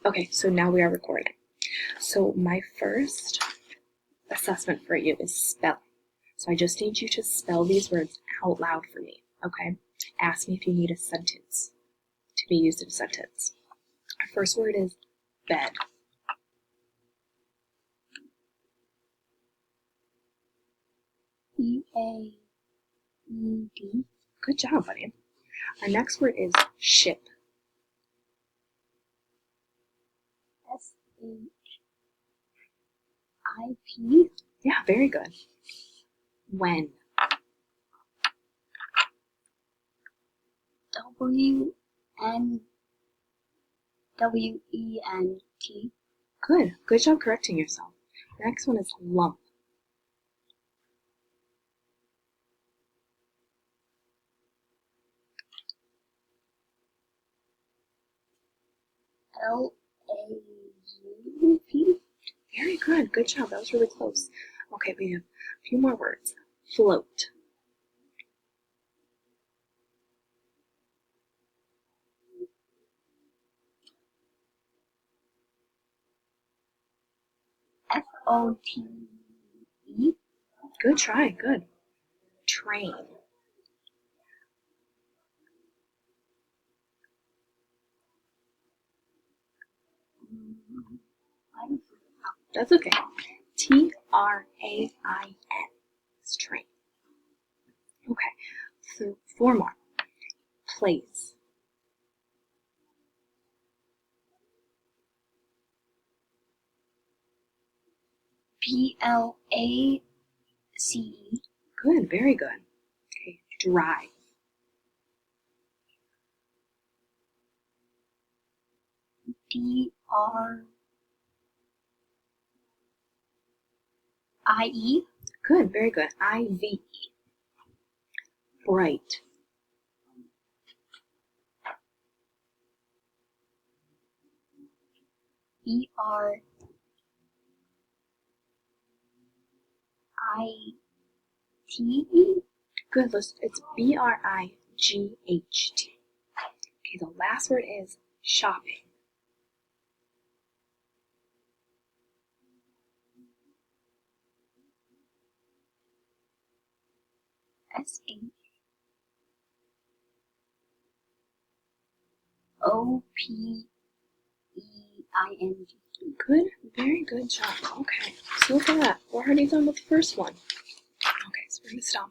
Okay, so now we are recording. So my first assessment for you is spelling. So I just need you to spell these words out loud for me, okay? Ask me if you need a sentence to be used in a sentence. Our first word is bed. E-A-E-D. Good job, buddy. Our next word is ship. S-H-I-P. Yeah, very good. When. W-N-W-E-N-T. Good. Good job correcting yourself. The next one is lump. L-A-U-P. Very good. Good job. That was really close. Okay, we have a few more words. Float. F-O-T-E. Good try. Good. Train. That's okay. T-R-A-I-N. It's train. Okay, so 4 more. Place. P-L-A-C-E. Good, very good. Okay, drive. D-R-I-E. Good, very good. I-V-E. Bright. B-R-I-T-E. Good, it's B-R-I-G-H-T. Okay, the last word is shopping. S-H-O-P-E-I-N-G. Good, very good job. Okay, so look at that. We're already done with the first one. Okay, so we're gonna stop.